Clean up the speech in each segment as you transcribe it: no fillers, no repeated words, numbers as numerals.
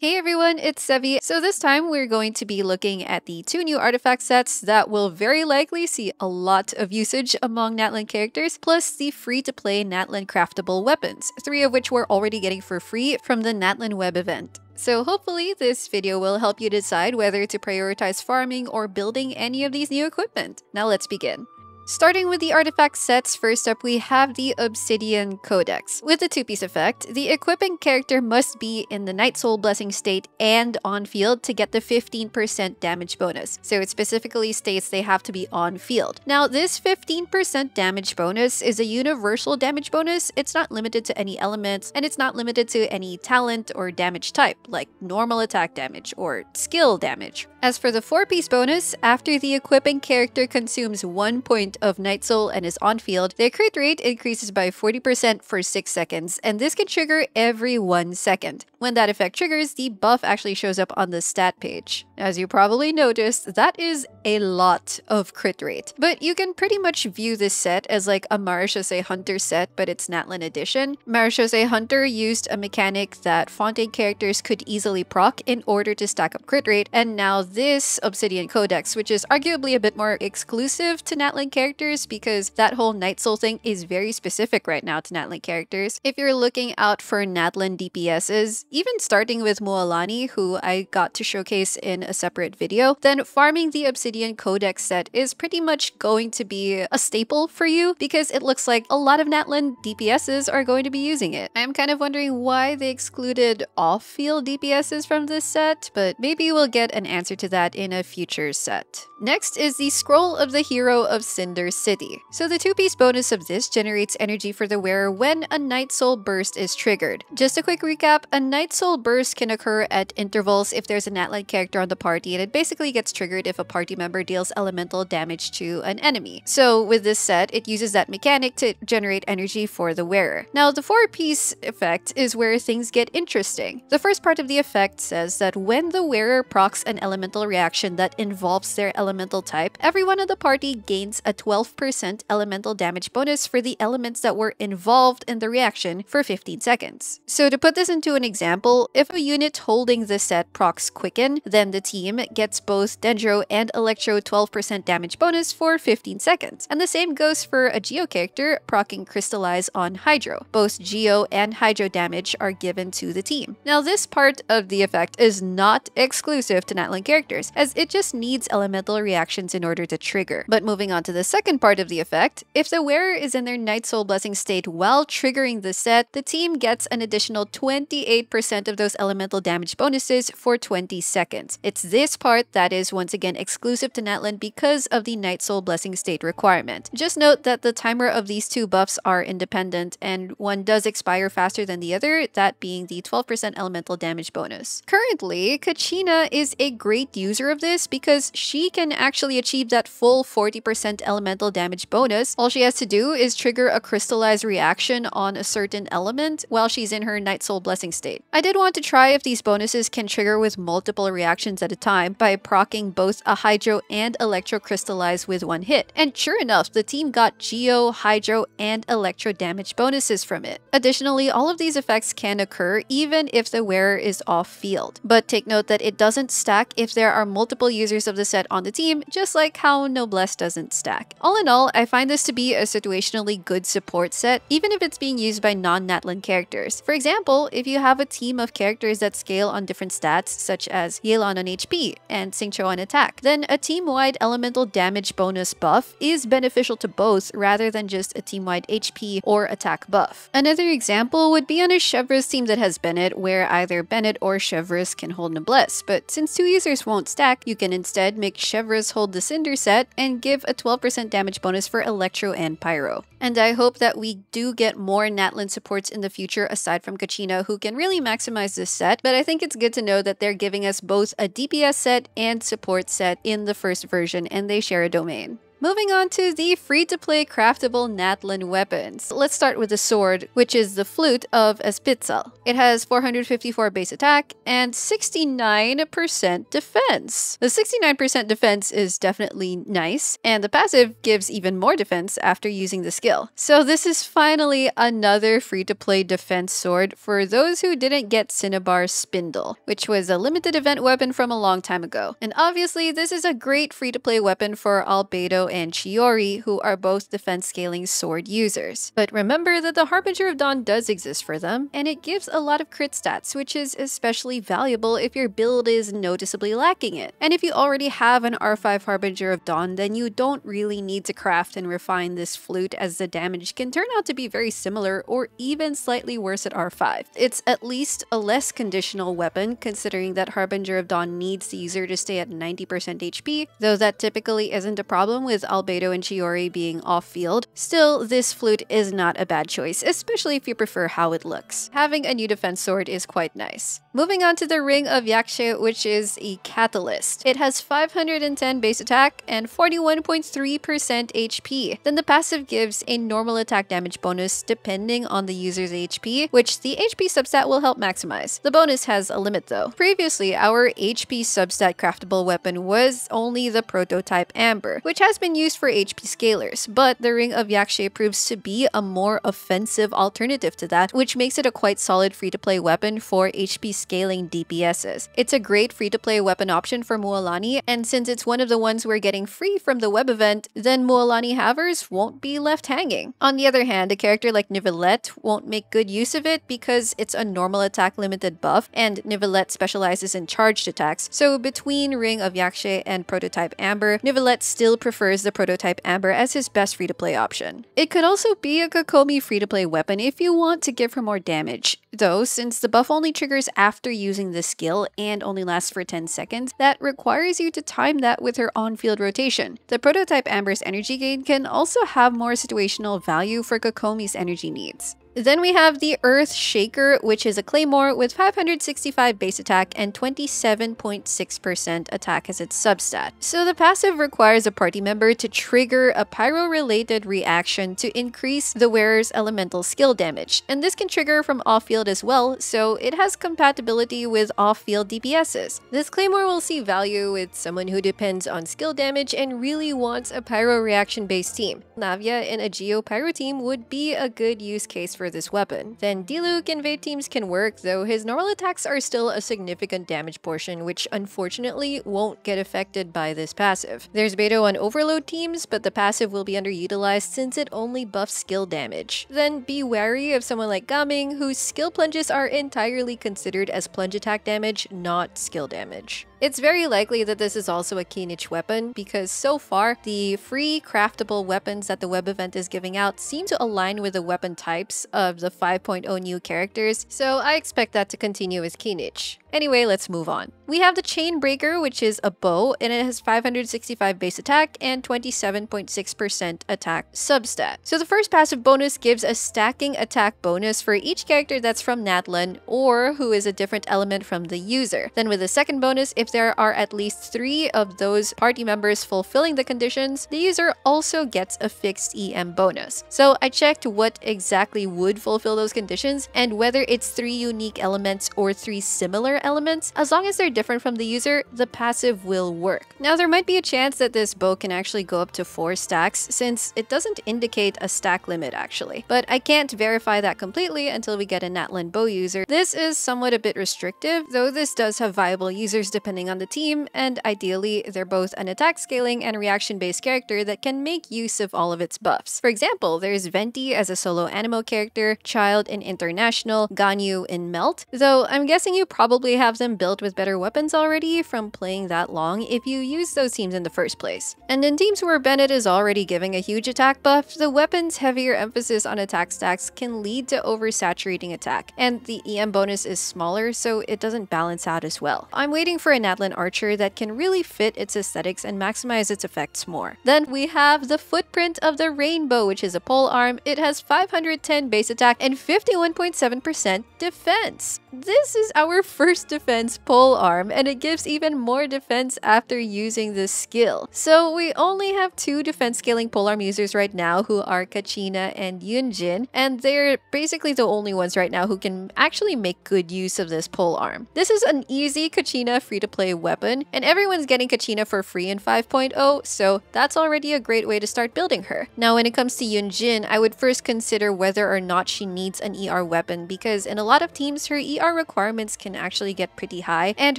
Hey everyone, it's Sevy. So this time we're going to be looking at the two new artifact sets that will very likely see a lot of usage among Natlan characters, plus the free-to-play Natlan craftable weapons, 3 of which we're already getting for free from the Natlan web event. So hopefully this video will help you decide whether to prioritize farming or building any of these new equipment. Now let's begin. Starting with the artifact sets, first up we have the Obsidian Codex. With the 2-piece effect, the equipping character must be in the Night Soul Blessing state and on field to get the 15% damage bonus. So it specifically states they have to be on field. Now this 15% damage bonus is a universal damage bonus. It's not limited to any elements, and it's not limited to any talent or damage type, like normal attack damage or skill damage. As for the 4-piece bonus, after the equipping character consumes 1 point of Night Soul and is on field, their crit rate increases by 40% for 6 seconds, and this can trigger every 1 second. When that effect triggers, the buff actually shows up on the stat page. As you probably noticed, that is a lot of crit rate. But you can pretty much view this set as like a Marechaussee Hunter set, but it's Natlan edition. Marechaussee Hunter used a mechanic that Fontaine characters could easily proc in order to stack up crit rate, and now this Obsidian Codex, which is arguably a bit more exclusive to Natlan characters because that whole Night Soul thing is very specific right now to Natlan characters. If you're looking out for Natlan DPSs, even starting with Mualani, who I got to showcase in a separate video, then farming the Obsidian Codex set is pretty much going to be a staple for you because it looks like a lot of Natlan DPSs are going to be using it. I'm kind of wondering why they excluded off-field DPSs from this set, but maybe we'll get an answer to that in a future set. Next is the Scroll of the Hero of Cinder City. So the 2-piece bonus of this generates energy for the wearer when a Night Soul burst is triggered. Just a quick recap, a Night Soul burst can occur at intervals if there's a Natlan character on the party, and it basically gets triggered if a party member deals elemental damage to an enemy. So with this set, it uses that mechanic to generate energy for the wearer. Now the 4-piece effect is where things get interesting. The first part of the effect says that when the wearer procs an elemental reaction that involves their elemental type, everyone in the party gains a 12% elemental damage bonus for the elements that were involved in the reaction for 15 seconds. So to put this into an example, if a unit holding this set procs Quicken, then the team gets both Dendro and Electro 12% damage bonus for 15 seconds. And the same goes for a Geo character proccing Crystallize on Hydro. Both Geo and Hydro damage are given to the team. Now this part of the effect is not exclusive to Natlan characters, as it just needs elemental reactions in order to trigger. But moving on to the second part of the effect, if the wearer is in their Night Soul Blessing state while triggering the set, the team gets an additional 28% of those elemental damage bonuses for 20 seconds. It's this part that is once again exclusive to Natlan because of the Night Soul Blessing state requirement. Just note that the timer of these two buffs are independent, and one does expire faster than the other, that being the 12% elemental damage bonus. Currently, Kachina is a great user of this because she can actually achieve that full 40% elemental damage bonus. All she has to do is trigger a crystallized reaction on a certain element while she's in her Night Soul Blessing state. I did want to try if these bonuses can trigger with multiple reactions at a time by proccing both a Hydro and Electro Crystallize with 1 hit. And sure enough, the team got Geo, Hydro, and Electro damage bonuses from it. Additionally, all of these effects can occur even if the wearer is off field. But take note that it doesn't stack if there are multiple users of the set on the team, just like how Noblesse doesn't stack. All in all, I find this to be a situationally good support set, even if it's being used by non-Natlan characters. For example, if you have a team of characters that scale on different stats, such as Yelan on HP and Xingqiu on attack, then a team-wide elemental damage bonus buff is beneficial to both rather than just a team-wide HP or attack buff. Another example would be on a Chevreuse team that has Bennett, where either Bennett or Chevreuse can hold Noblesse, but since 2 users won't stack, you can instead make Chevreuse hold the Cinder set and give a 12% damage bonus for Electro and Pyro. And I hope that we do get more Natlan supports in the future aside from Kachina who can really maximize this set, but I think it's good to know that they're giving us both a DPS set and support set in the first version, and they share a domain. Moving on to the free-to-play craftable Natlan weapons. Let's start with the sword, which is the Flute of Ezpitzal. It has 454 base attack and 69% defense. The 69% defense is definitely nice, and the passive gives even more defense after using the skill. So this is finally another free-to-play defense sword for those who didn't get Cinnabar's Spindle, which was a limited event weapon from a long time ago. And obviously, this is a great free-to-play weapon for Albedo and Chiori, who are both defense scaling sword users. But remember that the Harbinger of Dawn does exist for them, and it gives a lot of crit stats, which is especially valuable if your build is noticeably lacking it. And if you already have an R5 Harbinger of Dawn, then you don't really need to craft and refine this flute, as the damage can turn out to be very similar or even slightly worse at R5. It's at least a less conditional weapon, considering that Harbinger of Dawn needs the user to stay at 90% HP, though that typically isn't a problem with Albedo and Chiori being off-field. Still, this flute is not a bad choice, especially if you prefer how it looks. Having a new defense sword is quite nice. Moving on to the Ring of Yaxche, which is a catalyst. It has 510 base attack and 41.3% HP. Then the passive gives a normal attack damage bonus depending on the user's HP, which the HP substat will help maximize. The bonus has a limit though. Previously, our HP substat craftable weapon was only the prototype Amber, which has been used for HP scalers, but the Ring of Yaxche proves to be a more offensive alternative to that, which makes it a quite solid free-to-play weapon for HP scaling DPSs. It's a great free-to-play weapon option for Mualani, and since it's one of the ones we're getting free from the web event, then Mualani havers won't be left hanging. On the other hand, a character like Nivelette won't make good use of it because it's a normal attack limited buff, and Nivelette specializes in charged attacks, so between Ring of Yaxche and prototype Amber, Nivelette still prefers the prototype Amber as his best free-to-play option. It could also be a Kokomi free-to-play weapon if you want to give her more damage. Though, since the buff only triggers after using the skill and only lasts for 10 seconds, that requires you to time that with her on-field rotation. The prototype Amber's energy gain can also have more situational value for Kokomi's energy needs. Then we have the Earth Shaker, which is a Claymore with 565 base attack and 27.6% attack as its substat. So the passive requires a party member to trigger a pyro-related reaction to increase the wearer's elemental skill damage, and this can trigger from off-field as well, so it has compatibility with off-field DPSs. This Claymore will see value with someone who depends on skill damage and really wants a pyro reaction-based team. Navia in a Geo Pyro team would be a good use case for this weapon. Then Diluc in Vade teams can work, though his normal attacks are still a significant damage portion, which unfortunately won't get affected by this passive. There's Beto on Overload teams, but the passive will be underutilized since it only buffs skill damage. Then be wary of someone like Gaming, whose skill plunges are entirely considered as plunge attack damage, not skill damage. It's very likely that this is also a key niche weapon, because so far, the free craftable weapons that the web event is giving out seem to align with the weapon types of the 5.0 new characters, so I expect that to continue as key niche. Anyway, let's move on. We have the Chainbreaker, which is a bow, and it has 565 base attack and 27.6% attack substat. So the first passive bonus gives a stacking attack bonus for each character that's from Natlan or who is a different element from the user. Then with the second bonus, if there are at least 3 of those party members fulfilling the conditions, the user also gets a fixed EM bonus. So I checked what exactly would fulfill those conditions and whether it's 3 unique elements or 3 similar elements. As long as they're different from the user, the passive will work. Now, there might be a chance that this bow can actually go up to 4 stacks, since it doesn't indicate a stack limit actually, but I can't verify that completely until we get a Natlan bow user. This is somewhat a bit restrictive, though this does have viable users depending on the team, and ideally they're both an attack scaling and reaction based character that can make use of all of its buffs. For example, there's Venti as a solo Animo character, Child in International, Ganyu in Melt, though I'm guessing you probably have them built with better weapons already from playing that long if you use those teams in the first place. And in teams where Bennett is already giving a huge attack buff, the weapon's heavier emphasis on attack stacks can lead to oversaturating attack, and the EM bonus is smaller, so it doesn't balance out as well. I'm waiting for a Natlan archer that can really fit its aesthetics and maximize its effects more. Then we have the Footprint of the Rainbow, which is a polearm. It has 510 base attack and 51.7% defense. This is our first burst defense polearm, and it gives even more defense after using this skill. So we only have 2 defense scaling polearm users right now who are Kachina and Yunjin, and they're basically the only ones right now who can actually make good use of this polearm. This is an easy Kachina free-to-play weapon, and everyone's getting Kachina for free in 5.0, so that's already a great way to start building her. Now when it comes to Yunjin, I would first consider whether or not she needs an ER weapon, because in a lot of teams her ER requirements can actually get pretty high, and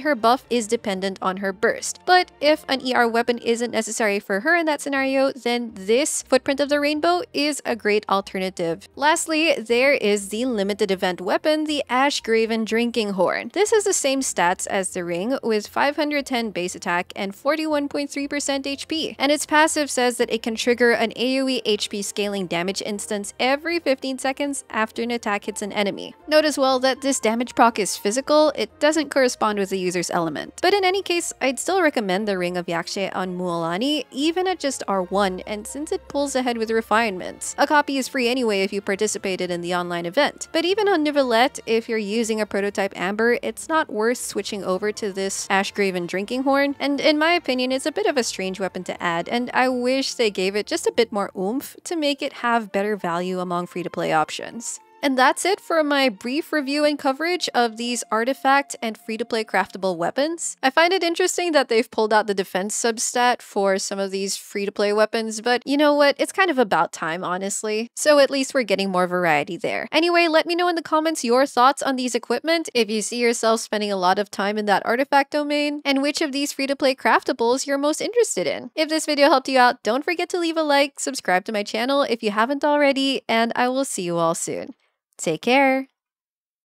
her buff is dependent on her burst. But if an ER weapon isn't necessary for her in that scenario, then this Footprint of the Rainbow is a great alternative. Lastly, there is the limited event weapon, the Ash-Graven Drinking Horn. This has the same stats as the ring, with 510 base attack and 41.3% HP, and its passive says that it can trigger an AoE HP scaling damage instance every 15 seconds after an attack hits an enemy. Note as well that this damage proc is physical, it doesn't correspond with the user's element. But in any case, I'd still recommend the Ring of Yaxche on Mualani, even at just R1, and since it pulls ahead with refinements. A copy is free anyway if you participated in the online event. But even on Nivelette, if you're using a prototype Amber, it's not worth switching over to this Ash-Graven Drinking Horn, and in my opinion, it's a bit of a strange weapon to add, and I wish they gave it just a bit more oomph to make it have better value among free-to-play options. And that's it for my brief review and coverage of these artifact and free-to-play craftable weapons. I find it interesting that they've pulled out the defense substat for some of these free-to-play weapons, but you know what? It's kind of about time, honestly. So at least we're getting more variety there. Anyway, let me know in the comments your thoughts on these equipment, if you see yourself spending a lot of time in that artifact domain, and which of these free-to-play craftables you're most interested in. If this video helped you out, don't forget to leave a like, subscribe to my channel if you haven't already, and I will see you all soon. Take care!